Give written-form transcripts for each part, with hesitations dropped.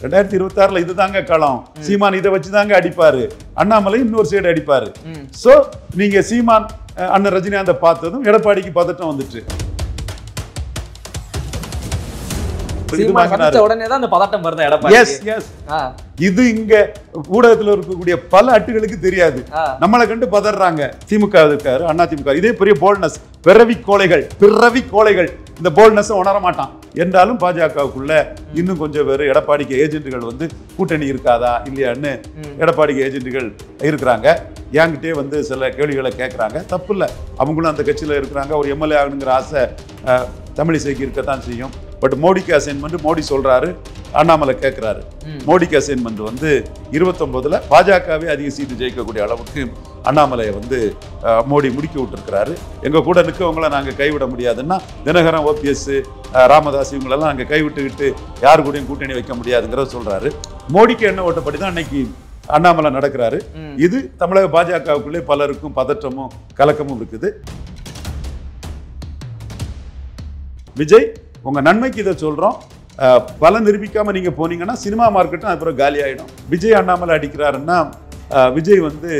2026ல இதுதாங்க களம். சீமான் இதை வச்சுதாங்க அடிப்பாரு, அண்ணாமலை இன்னொரு சைடு அடிப்பாரு. சோ நீங்க சீமான் அண்ணன் ரஜினிகாந்தை பார்த்ததும் எடப்பாடிக்கு பதட்டம் வந்துட்டு இது இங்க ஊடகத்தில் இருக்கக்கூடிய பல அட்டுகளுக்கு தெரியாது. நம்மளை கண்டு பதறாங்க. திமுக இருக்காரு, அண்ணா திமுக இதே பெரிய போல்ட்னஸ், பிறவி கோழைகள் இந்த போல்ட்னஸ் உணர மாட்டான் என்றாலும் பாஜகவுக்குள்ள இன்னும் கொஞ்சம் பேர் எடப்பாடிக்கு ஏஜென்ட்டுகள் வந்து கூட்டணி இருக்காதா இல்லையான்னு எடப்பாடிக்கு ஏஜென்ட்டுகள் இருக்கிறாங்க. என்கிட்டே வந்து சில கேள்விகளை கேட்குறாங்க. தப்பு இல்லை, அவங்களும் அந்த கட்சியில் இருக்கிறாங்க. ஒரு எம்எல்ஏ ஆகணுங்கிற ஆசை தமிழிசைக்கு இருக்கத்தான் செய்யும். பட் மோடிக்கு அசைன்மெண்ட் மோடி சொல்றாரு, அண்ணாமலை கேட்கிறாரு. மோடிக்கு அசைன்மெண்ட் வந்து 29ல பாஜகவே அதிக சீட்டு ஜெயிக்கக்கூடிய அளவுக்கு அண்ணாமலையை வந்து மோடி முடுக்கி விட்டுருக்கிறாரு. எங்க கூட நிற்கவங்களை நாங்கள் கைவிட முடியாதுன்னா தினகரன், ஓபிஎஸ், ராமதாஸ் இவங்களெல்லாம் நாங்கள் கைவிட்டுக்கிட்டு யாரு கூடயும் கூட்டணி வைக்க முடியாதுங்கிறத சொல்றாரு. மோடிக்கு என்ன ஓட்டப்படி தான் அன்னைக்கு அண்ணாமலை நடக்கிறாரு. இது தமிழக பாஜகவுக்குள்ளே பலருக்கும் பதற்றமும் கலக்கமும் இருக்குது. விஜய், உங்க நன்மைக்கு இதை சொல்றோம், பல நிரூபிக்காம நீங்க போனீங்கன்னா சினிமா மார்க்கெட்டும் அப்புறம் காலி ஆயிடும். விஜய் அண்ணாமலை அடிக்கிறாருன்னா விஜய் வந்து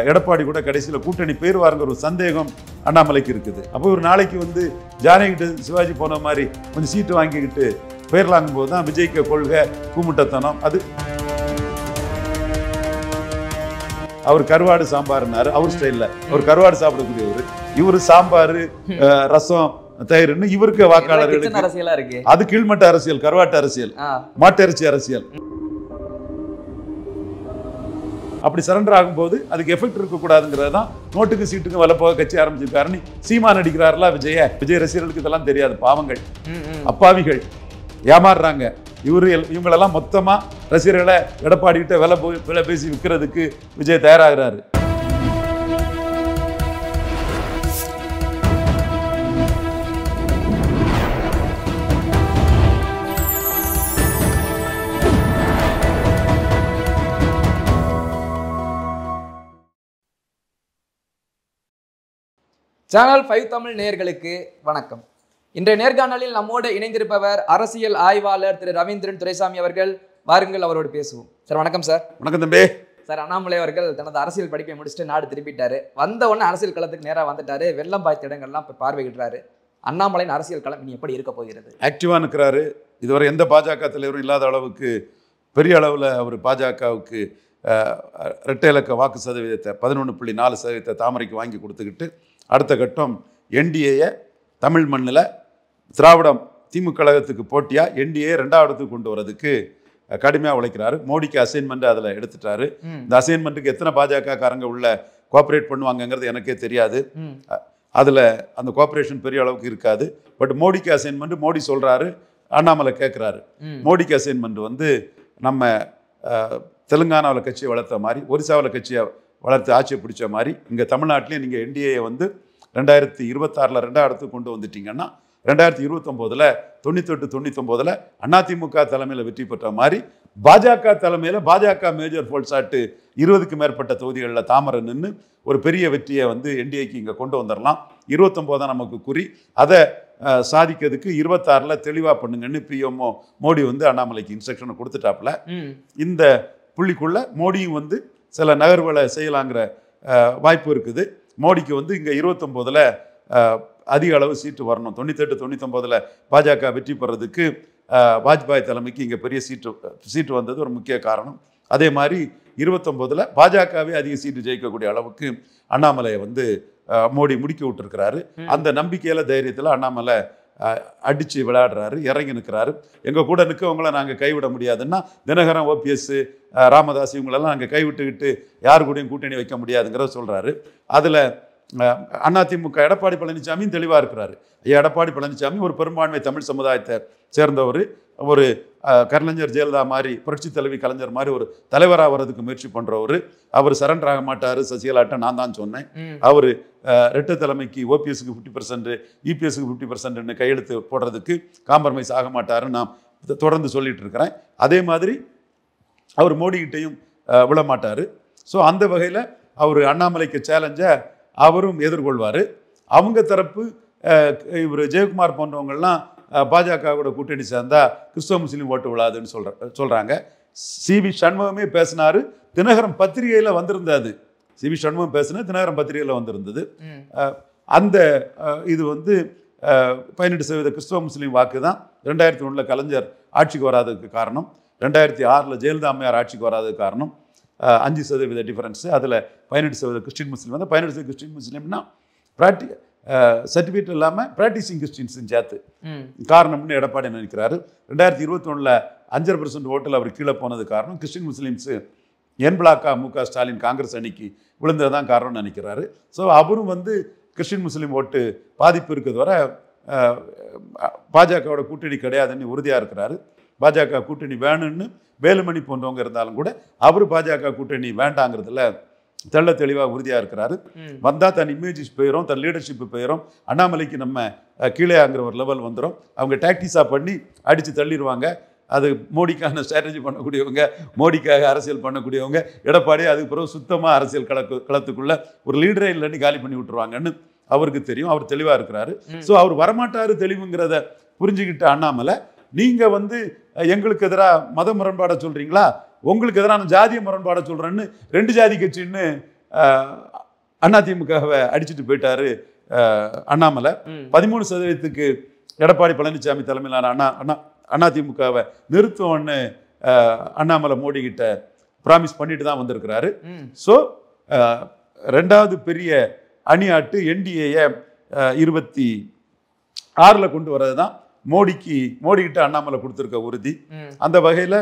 எடப்பாடி கூட கடைசியில் கூட்டணி போயிருவாருங்கிற ஒரு சந்தேகம் அண்ணாமலைக்கு இருக்குது. அப்போ ஒரு நாளைக்கு வந்து ஜானகிட்டு சிவாஜி போன மாதிரி கொஞ்சம் சீட்டு வாங்கிக்கிட்டு போயிடலாங்கும் போது தான் விஜய்க்கு கொள்கை கூமுட்டத்தனம். அது அவர் கருவாடு சாம்பார்னாரு, அவர் ஸ்டைலில் அவர் கருவாடு சாப்பிடக்கூடியவர். இவரு சாம்பார் ரசம் தயிர்னு இவருக்கு வாக்காளர்களுக்கு அது கீழ்மட்ட அரசியல், கருவாட்டு அரசியல், மாட்டிறைச்சி அரசியல். அப்படி சரண்டர் ஆகும்போது அதுக்கு எஃபெக்ட் இருக்கக்கூடாதுங்கிறது தான் நோட்டுக்கு சீட்டுக்கு வலை போக கட்சி ஆரம்பிச்சிருக்காருன்னு சீமான் அடிக்கிறாருல விஜய் ரசிகர்களுக்கு இதெல்லாம் தெரியாது. பாவங்கள், அப்பாவிகள் ஏமாறுறாங்க. இவங்களெல்லாம் மொத்தமா ரசிகர்களை எடப்பாடி கிட்ட விலை பேசி விற்கிறதுக்கு விஜய் தயாராகிறாரு. சேனல் 5 தமிழ் நேயர்களுக்கு வணக்கம். இன்றைய நேர்காணலில் நம்மோடு இணைந்திருப்பவர் அரசியல் ஆய்வாளர் திரு ரவீந்திரன் துரைசாமி அவர்கள். வாருங்கள், அவரோடு பேசுவோம். சார் வணக்கம். சார் வணக்கம் தம்பி. சார், அண்ணாமலை அவர்கள் தனது அரசியல் படிப்பை முடிச்சுட்டு நாடு திரும்பிட்டாரு. வந்த உடனே அரசியல் களத்துக்கு நேராக வந்துட்டாரு. வெள்ளம் பாய்த்த இடங்கள்லாம் இப்போ பார்வையிடுறாரு. அண்ணாமலையின் அரசியல் களம் இனி எப்படி இருக்க போகிறது? ஆக்டிவாக இருக்கிறாரு. இதுவரை எந்த பாஜக தலைவரும் இல்லாத அளவுக்கு பெரிய அளவில் அவர் பாஜகவுக்கு இரட்டை இலக்க வாக்கு சதவீதத்தை 11.4% தாமரைக்கு வாங்கி கொடுத்துக்கிட்டு அடுத்த கட்டம் என்டிஏயை தமிழ் மண்ணில் திராவிடம் திமுக கழகத்துக்கு போட்டியாக என்டிஏ 2வது இடத்துக்கு கொண்டு வரதுக்கு கடுமையாக உழைக்கிறாரு. மோடிக்கு அசைன்மெண்ட் அதில் எடுத்துட்டாரு. இந்த அசைன்மெண்ட்டுக்கு எத்தனை பாஜக காரங்க உள்ள கோஆப்ரேட் பண்ணுவாங்கங்கிறது எனக்கே தெரியாது. அதில் அந்த கோஆப்ரேஷன் பெரிய அளவுக்கு இருக்காது. பட் மோடிக்கு அசைன்மெண்ட் மோடி சொல்கிறாரு, அண்ணாமலை கேட்குறாரு. மோடிக்கு அசைன்மெண்ட் வந்து நம்ம தெலுங்கானாவில் கட்சியை வளர்த்த மாதிரி, ஒரிசாவில் கட்சியை வளர்த்து ஆட்சியை பிடிச்ச மாதிரி இங்கே தமிழ்நாட்டிலேயே நீங்கள் என்டிஏ வந்து 2026ல் 2வது இடத்துக்கு கொண்டு வந்துட்டீங்கன்னா 2029ல் 98-99ல் அதிமுக தலைமையில் வெற்றி பெற்ற மாதிரி பாஜக தலைமையில் பாஜக மேஜர் போல்சாட்டு 20க்கு மேற்பட்ட தொகுதிகளில் தாமரை நின்று ஒரு பெரிய வெற்றியை வந்து என்டிஏக்கு இங்கே கொண்டு வந்துடலாம். 29 தான் நமக்கு குறி. அதை சாதிக்கிறதுக்கு 26ல் தெளிவாக பண்ணுங்கன்னு பிஎம்ஓ மோடி வந்து அண்ணாமலைக்கு இன்ஸ்ட்ரக்ஷனை கொடுத்துட்டாப்புல. இந்த புள்ளிக்குள்ள மோடியும் வந்து சில நகர்வுகளை செய்யலாங்கிற வாய்ப்பு இருக்குது. மோடிக்கு வந்து இங்கே 29ல் அதிக அளவு சீட்டு வரணும். 98-99ல் பாஜக வெற்றி பெறதுக்கு வாஜ்பாய் தலைமைக்கு இங்கே பெரிய சீட்டு வந்தது ஒரு முக்கிய காரணம். அதே மாதிரி 29ல் பாஜகவே அதிக சீட்டு ஜெயிக்கக்கூடிய அளவுக்கு அண்ணாமலையை வந்து மோடி முடுக்கி விட்டுருக்கிறாரு. அந்த நம்பிக்கையில் தைரியத்தில் அண்ணாமலை அடித்து விளையாடுறாரு, இறங்கி நிற்கிறாரு. எங்கள் கூட நிற்கவங்களை நாங்கள் கைவிட முடியாதுன்னா தினகரன், ஓபிஎஸ், ராமதாஸ் இவங்களெல்லாம் நாங்கள் கைவிட்டுக்கிட்டு யாரு கூடயும் கூட்டணி வைக்க முடியாதுங்கிறத சொல்கிறாரு. அதில் அதிமுக எடப்பாடி பழனிசாமியும் தெளிவாக இருக்கிறாரு. எடப்பாடி பழனிசாமி ஒரு பெரும்பான்மை தமிழ் சமுதாயத்தை சேர்ந்தவர். ஒரு கலைஞர் ஜெயலலிதா மாதிரி, புரட்சி தலைவி கலைஞர் மாதிரி ஒரு தலைவராக வர்றதுக்கு முயற்சி பண்ணுறவர். அவர் சரண்டர் ஆக மாட்டார். சசிகலாட்ட நான் தான் சொன்னேன். அவர் ரெட்டை தலைமைக்கு ஓபிஎஸ்க்கு 50%, இபிஎஸ்க்கு 50% கையெழுத்து போடுறதுக்கு காம்ப்ரமைஸ் ஆக மாட்டாருன்னு நான் தொடர்ந்து சொல்லிட்டு இருக்கிறேன். அதே மாதிரி அவர் மோடிக்கிட்டையும் விழமாட்டார். ஸோ அந்த வகையில் அவர் அண்ணாமலைக்கு சேலஞ்சை அவரும் எதிர்கொள்வார். அவங்க தரப்பு இவர் ஜெயக்குமார் போன்றவங்கள்லாம் பாஜகவோட கூட்டணி சேர்ந்தா கிறிஸ்தவ முஸ்லீம் ஓட்டு விழாதுன்னு சொல்கிறாங்க. சிவி சண்முகமே பேசினாரு, தினகரன் பத்திரிகையில் வந்திருந்தது. சிவி சண்முகம் பேசினது தினகரன் பத்திரிகையில் வந்திருந்தது. அந்த இது வந்து 18% கிறிஸ்தவ முஸ்லீம் வாக்கு தான் 2001 கலைஞர் ஆட்சிக்கு வராததுக்கு காரணம். 2006 ஜெயலலிதா அம்மையார் ஆட்சிக்கு வராததுக்கு காரணம் 5% டிஃபரன்ஸு. அதில் 18% கிறிஸ்டின் முஸ்லீம் வந்து 18% கிறிஸ்டின் முஸ்லீம்னா சர்டிஃபிகேட் இல்லாமல் ப்ராக்டிசிங் கிறிஸ்டின்ஸும் சேர்த்து காரணம்னு எடப்பாடி நினைக்கிறாரு. 2021 5% ஓட்டில் அவர் கீழே போனது காரணம் கிறிஸ்டின் முஸ்லீம்ஸு என் பிளாக்கா மு.க. ஸ்டாலின் காங்கிரஸ் அணிக்கு விழுந்தது தான் காரணம்னு நினைக்கிறாரு. ஸோ அவரும் வந்து கிறிஸ்டின் முஸ்லீம் ஓட்டு பாதிப்பு இருக்கிறது வரை பாஜகவோட கூட்டணி கிடையாதுன்னு உறுதியாக இருக்கிறாரு. பாஜக கூட்டணி வேணும்னு வேலுமணி போன்றவங்க இருந்தாலும் கூட அவர் பாஜக கூட்டணி வேண்டாங்கிறதுல தெள்ள தெளிவாக உறுதியாக இருக்கிறாரு. வந்தால் தன் இமேஜஸ் போயிடும், தன் லீடர்ஷிப்பு போயிடும். அண்ணாமலைக்கு நம்ம கீழேங்கிற ஒரு லெவல் வந்துடும். அவங்க டாக்டிஸாக பண்ணி அடித்து தள்ளிடுவாங்க. அது மோடிக்கான ஸ்ட்ராட்டஜி பண்ணக்கூடியவங்க, மோடிக்காக அரசியல் பண்ணக்கூடியவங்க. எடப்பாடி அதுக்கு பிறகு சுத்தமாக அரசியல் களத்துக்குள்ள ஒரு லீடரே இல்லைன்னு காலி பண்ணி விட்டுருவாங்கன்னு அவருக்கு தெரியும். அவர் தெளிவாக இருக்கிறாரு. ஸோ அவர் வரமாட்டாரு தெளிவுங்கிறத புரிஞ்சுக்கிட்ட அண்ணாமலை, நீங்கள் வந்து எங்களுக்கு எதிராக மத முரண்பாடை சொல்கிறீங்களா, உங்களுக்கு எதிராக நான் ஜாதிய முரண்பாடை சொல்கிறேன்னு 2 ஜாதி கட்சின்னு அதிமுகவை அடிச்சுட்டு போயிட்டாரு அண்ணாமலை. 13% எடப்பாடி பழனிசாமி தலைமையிலான அதிமுகவை நிறுத்துவோன்னு அண்ணாமலை மோடி கிட்ட ப்ராமிஸ் பண்ணிட்டு தான் வந்திருக்கிறாரு. ஸோ 2வது பெரிய அணியாட்டு என்டிஏயை 26 கொண்டு வர்றது தான் மோடிக்கிட்ட அண்ணாமலை கொடுத்துருக்க உறுதி. அந்த வகையில்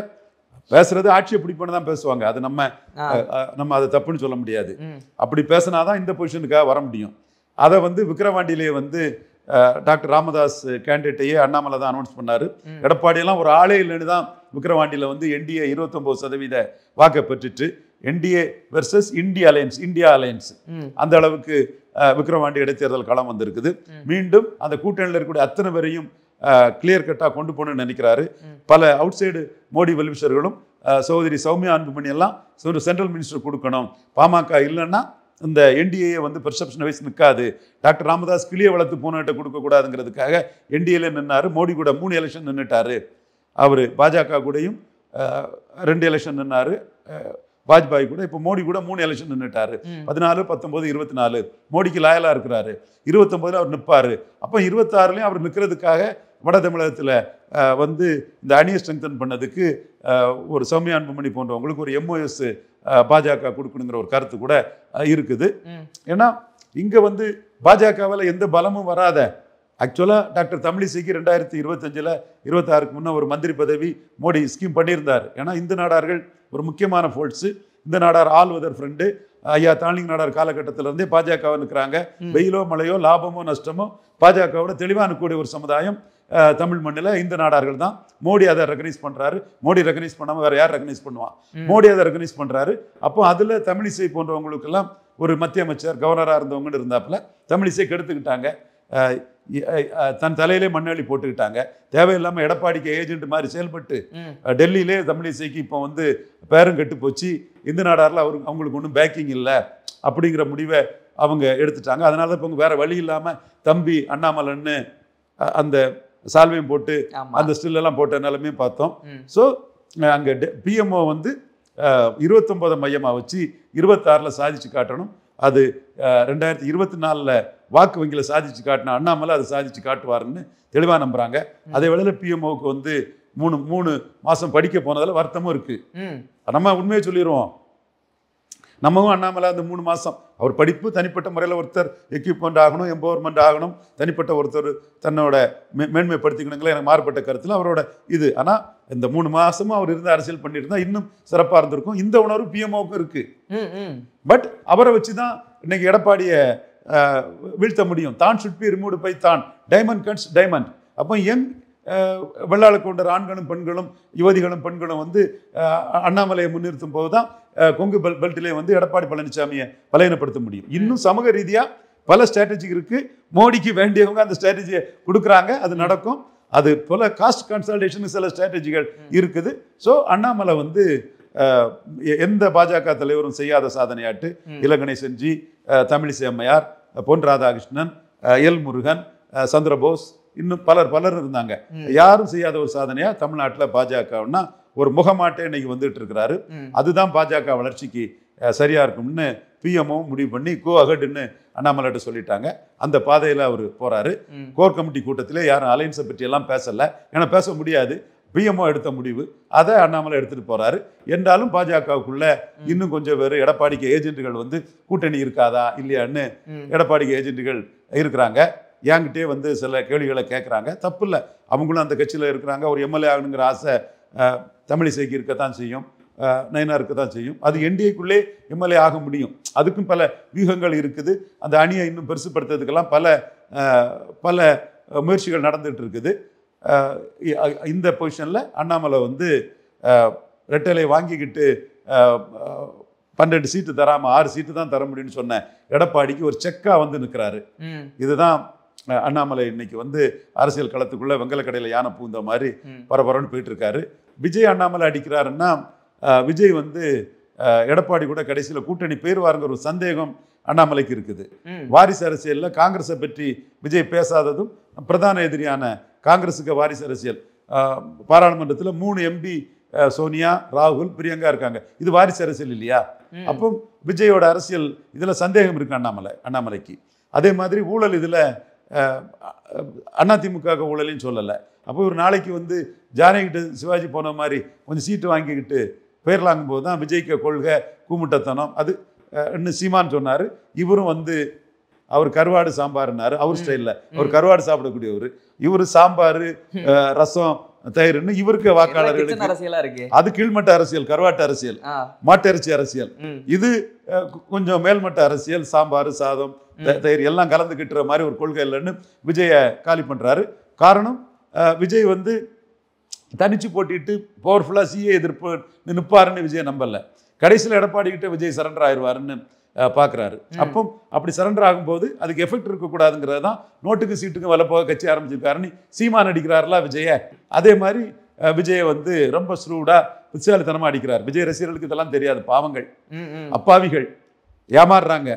பேசுறது ஆட்சியை பிடிப்பன்னு தான் பேசுவாங்க. அது நம்ம அதை தப்புன்னு சொல்ல முடியாது. அப்படி பேசினாதான் இந்த பொசிஷனுக்காக வர முடியும். அதை வந்து விக்கிரவாண்டியிலேயே வந்து டாக்டர் ராமதாஸ் கேண்டிடேட்டையே அண்ணாமலை தான் அனௌன்ஸ் பண்ணாரு. எடப்பாடியெல்லாம் ஒரு ஆளே இல்லைன்னு தான் விக்கிரவாண்டியில் வந்து என்டிஏ 29% வாக்கை பெற்றுட்டு என்டிஏ வெர்சஸ் இந்தியா அலையன்ஸ் அந்த அளவுக்கு விக்கிரவாண்டி இடைத்தேர்தல் களம் வந்திருக்குது. மீண்டும் அந்த கூட்டணியில் இருக்கக்கூடிய அத்தனை பேரையும் கிளியர் கட்டாக கொண்டு போகணும்னு நினைக்கிறாரு. பல அவுட் சைடு மோடி வெல்விஷர்களும் சகோதரி சௌமியா அன்புமணி எல்லாம் சென்ட்ரல் மினிஸ்டர் கொடுக்கணும், பாமக இல்லைன்னா இந்த என்டிஏ வந்து பெர்செப்ஷன் வைஸ் நிற்காது, டாக்டர் ராமதாஸ் கிளியை வளர்த்து போனகிட்ட கொடுக்கக்கூடாதுங்கிறதுக்காக என்டிஏல நின்னாரு. மோடி கூட 3 எலெக்ஷன் நின்றுட்டாரு. அவர் பாஜக கூடயும் 2 எலெக்ஷன் நின்னாரு. வாஜ்பாய் கூட, இப்போ மோடி கூட 3 எலெக்ஷன் நின்றுட்டாரு. 14, 19, 24 மோடிக்கு லாயலாக இருக்கிறாரு. 29 அவர் நிற்பார். அப்போ 26 அவர் நிற்கிறதுக்காக வட தமிழகத்தில் வந்து இந்த அணியை ஸ்ட்ரெங்தன் பண்ணதுக்கு ஒரு சௌமியா அன்புமணி போன்றவங்களுக்கு ஒரு MOS பாஜக கொடுக்கணுங்கிற ஒரு கருத்து கூட இருக்குது. ஏன்னா இங்கே வந்து பாஜகவில் எந்த பலமும் வராத, ஆக்சுவலாக டாக்டர் தமிழிசைக்கு 2025 26க்கு முன்னே ஒரு மந்திரி பதவி மோடி ஸ்கீம் பண்ணியிருந்தார். ஏன்னா இந்து நாடார்கள் ஒரு முக்கியமான ஃபோல்ட்ஸு. இந்த நாடார் ஆல் வெதர் ஃப்ரெண்டு ஐயா தாளிங் நாடார் காலகட்டத்திலேருந்தே பாஜகவை நிற்கிறாங்க. வெயிலோ மழையோ லாபமோ நஷ்டமோ பாஜகவோட தெளிவான கூடிய ஒரு சமுதாயம் தமிழ் மண்ணில் இந்த நாடார்கள் தான். மோடி அதை ரெகனைஸ் பண்ணுறாரு. மோடி ரெகனைஸ் பண்ணாமல் வேறு யார் ரெகனைஸ் பண்ணுவான்? மோடி அதை ரெகனைஸ் பண்ணுறாரு. அப்போ அதில் தமிழிசை போன்றவங்களுக்கெல்லாம் ஒரு மத்திய அமைச்சர் கவர்னராக இருந்தவங்கன்னு இருந்தாப்புல தமிழிசை கெடுத்துக்கிட்டாங்க. தன் தலையிலே மண்ணெளி போட்டுக்கிட்டாங்க. தேவையில்லாமல் எடப்பாடிக்கு ஏஜென்ட் மாதிரி செயல்பட்டு டெல்லியிலே தமிழிசைக்கு இப்போ வந்து பேரும் கெட்டு போச்சு. இந்த நாடாரில் அவங்களுக்கு ஒன்றும் பேக்கிங் இல்லை அப்படிங்கிற முடிவை அவங்க எடுத்துட்டாங்க. அதனால தான் இப்போ வேற வழி இல்லாமல் தம்பி அண்ணாமலைன்னு அந்த சால்வையும் போட்டு அந்த ஸ்டில்லெல்லாம் போட்ட நிலைமையும் பார்த்தோம். ஸோ அங்கே பிஎம்ஓ வந்து 29 மையமாக வச்சு 26 சாதிச்சு காட்டணும். அது 2024 வாக்கு வங்கியில் சாதிச்சு காட்டின அண்ணாமலை அதை சாதிச்சு காட்டுவாருன்னு தெளிவாக நம்புறாங்க. அதே வேளையில் பிஎம்ஓவுக்கு வந்து 3 மாதம் படிக்க போனதில் வருத்தமும் இருக்கு. நம்ம உண்மையை சொல்லிடுவோம். நம்மவும் அண்ணாமலை அந்த 3 மாதம் அவர் படிப்பு தனிப்பட்ட முறையில் ஒருத்தர் எக்யூப்மெண்ட் ஆகணும், எம்பவர்மெண்ட் ஆகணும், தனிப்பட்ட ஒருத்தர் தன்னோட மேன்மைப்படுத்திக்கணுங்களே எனக்கு மாறுபட்ட கருத்தில் அவரோட இது. ஆனால் இந்த 3 மாதமும் அவர் இருந்து அரசியல் பண்ணிட்டு இருந்தால் இன்னும் சிறப்பாக இருந்திருக்கும். இந்த உணர்வு பிஎம்ஓவுக்கு இருக்கு. பட் அவரை வச்சு தான் இன்னைக்கு எடப்பாடியை வீழ்த்த முடியும். தான் ஷுட் பி ரிமூவ்டு பை தான். Diamond guns diamond. அப்போ யங் வெள்ளாள கொண்ட ஆண்களும் பெண்களும் யுவதிகளும் பெண்களும் வந்து அண்ணாமலையை முன்னிறுத்தும் போது தான் கொங்கு பெல்ட்டிலே வந்து எடப்பாடி பழனிசாமியை பலவீனப்படுத்த முடியும். இன்னும் சமூக ரீதியாக பல ஸ்ட்ராட்டஜி இருக்கு. மோடிக்கு வேண்டியவங்க அந்த ஸ்ட்ராட்டஜியை கொடுக்குறாங்க. அது நடக்கும். அது போல காஸ்ட் கன்சல்டேஷன் சில ஸ்ட்ராட்டஜிகள் இருக்குது. ஸோ அண்ணாமலை வந்து எந்த பாஜக தலைவரும் செய்யாத சாதனையாட்டு இலங்கனை செஞ்சி, தமிழிசை அம்மையார், பொன் ராதாகிருஷ்ணன், எல் முருகன், சந்திரபோஸ், இன்னும் பலர் இருந்தாங்க. யாரும் செய்யாத ஒரு சாதனையா தமிழ்நாட்டில் பாஜகன்னா ஒரு முகமாட்டே இன்னைக்கு வந்துட்டு இருக்கிறாரு. அதுதான் பாஜக வளர்ச்சிக்கு சரியா இருக்கும்னு பிஎம்ஓவும் முடிவு பண்ணி கோ அகட்னு அண்ணாமலைட்ட சொல்லிட்டாங்க. அந்த பாதையில் அவர் போறாரு. கோர் கமிட்டி கூட்டத்திலே யாரும் அலைன்ஸை பற்றி எல்லாம் பேசல, ஏன்னா பேச முடியாது. பிஎம்ஓ எடுத்த முடிவு அதை அண்ணாமலை எடுத்துட்டு போறாரு. என்றாலும் பாஜகவுக்குள்ள இன்னும் கொஞ்சம் பேர் எடப்பாடிக்கு ஏஜென்ட்டுகள் வந்து கூட்டணி இருக்காதா இல்லையான்னு எடப்பாடிக்கு ஏஜென்ட்டுகள் இருக்கிறாங்க. என்கிட்டே வந்து சில கேள்விகளை கேட்குறாங்க. தப்பு இல்லை, அவங்களும் அந்த கட்சியில் இருக்கிறாங்க. ஒரு எம்எல்ஏ ஆகணுங்கிற ஆசை தமிழிசைக்கு இருக்கத்தான் செய்யும், நயனா இருக்கத்தான் செய்யும். அது என்டிஏக்குள்ளே எம்எல்ஏ ஆக முடியும். அதுக்கும் பல வியூகங்கள் இருக்குது. அந்த அணியை இன்னும் பெருசுப்படுத்துறதுக்கெல்லாம் பல முயற்சிகள் நடந்துட்டு இருக்குது. இந்த பொசிஷனில் அண்ணாமலை வந்து ரெட்டலை வாங்கிக்கிட்டு 12 சீட்டு தராமல் 6 சீட்டு தான் தர முடியும்னு சொன்ன எடப்பாடிக்கு ஒரு செக்கா வந்து நிற்கிறாரு. இதுதான் அண்ணாமலை இன்னைக்கு வந்து அரசியல் களத்துக்குள்ள வெங்கலக்கடையில் யானை பூந்த மாதிரி பரபரன்னு போயிட்டு இருக்காரு. விஜய் அண்ணாமலை அடிக்கிறாருன்னா விஜய் வந்து எடப்பாடி கூட கடைசியில் கூட்டணி பேருவாருங்கிற ஒரு சந்தேகம் அண்ணாமலைக்கு இருக்குது. வாரிசு அரசியலில் காங்கிரஸை பற்றி விஜய் பேசாததும் பிரதான எதிரியான காங்கிரஸுக்கு வாரிசு அரசியல். பாராளுமன்றத்தில் 3 எம்பி சோனியா, ராகுல், பிரியங்கா இருக்காங்க. இது வாரிசு அரசியல் இல்லையா? அப்போ விஜயோட அரசியல் இதில் சந்தேகம் இருக்கு அண்ணாமலைக்கு. அதே மாதிரி ஊழல் இதில் அதிமுக ஊழலையும் சொல்லலை. அப்போ ஒரு நாளைக்கு வந்து ஜானகிட்ட சிவாஜி போன மாதிரி கொஞ்சம் சீட்டு வாங்கிக்கிட்டு போயிடலாங்கும் போது தான் விஜய்க்கு கொள்கை கூமுட்டத்தனம் அது இன்னும் சீமான் சொன்னார். இவரும் வந்து அவர் கருவாடு சாம்பார்னாரு. அவர் ஸ்டைலில் அவர் கருவாடு சாப்பிடக்கூடியவர். இவர் சாம்பார் ரசம் தயிர்னு இவருக்கு வாக்காளர்களுக்கு அது கீழ்மட்ட அரசியல், கருவாட்டு அரசியல், மாட்டிறைச்சி அரசியல். இது கொஞ்சம் மேல்மட்ட அரசியல், சாம்பார் சாதம் தயிர் எல்லாம் கலந்துக்கிட்டுற மாதிரி ஒரு கொள்கை இல்லைன்னு விஜயை காலி பண்ணுறாரு. காரணம் விஜய் வந்து தனிச்சு போட்டிட்டு பவர்ஃபுல்லாக சிஏ எதிர்ப்பு நிற்பாருன்னு விஜய் நம்பலை. கடைசியில் எடப்பாடி கிட்ட விஜய் சரண்டர் ஆயிடுவாருன்னு பார்க்குறாரு. அப்போ அப்படி சரண்டர் ஆகும்போது அதுக்கு எஃபெக்ட் இருக்கக்கூடாதுங்கிறது தான் நோட்டுக்கு சீட்டுக்கு வலை போக கட்சி ஆரம்பிச்சிருக்காருன்னு சீமான் அடிக்கிறாருல விஜய. அதே மாதிரி விஜயை வந்து ரொம்ப ஸ்ரூடாக புத்திசாலித்தனமாக அடிக்கிறார். விஜய் ரசிகர்களுக்கு இதெல்லாம் தெரியாது, பாவங்கள், அப்பாவிகள் ஏமாறுறாங்க.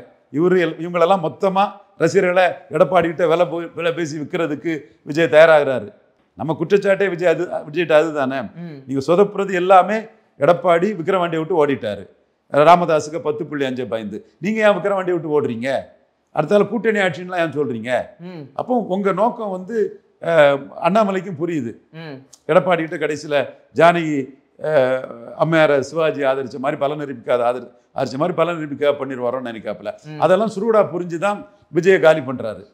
இவங்களெல்லாம் மொத்தமாக ரசிகர்களை எடப்பாடி கிட்ட விலை பேசி விற்கிறதுக்கு விஜய் தயாராகிறாரு. நம்ம குற்றச்சாட்டே விஜய்கிட்ட அதுதானே. நீங்கள் சொதப்புறது எல்லாமே எடப்பாடி விக்கிரவாண்டியை விட்டு ஓடிட்டாரு. ராமதாஸுக்கு 10.5 பயந்து நீங்கள் ஏன் விக்கிரவாண்டியை விட்டு ஓடுறீங்க? அடுத்தால கூட்டணி ஆட்சின்லாம் ஏன் சொல்றீங்க? அப்போ உங்கள் நோக்கம் வந்து அண்ணாமலைக்கும் புரியுது. எடப்பாடி கிட்ட கடைசியில் ஜானகி அம்மையாரை சிவாஜி ஆதரிச்ச மாதிரி பலன் ஆதரிச்ச மாதிரி பலன் நிரூபிக்க பண்ணிடுவாரோன்னு நினைக்காப்புல. அதெல்லாம் சுருடா புரிஞ்சுதான் விஜயை காலி பண்றாரு.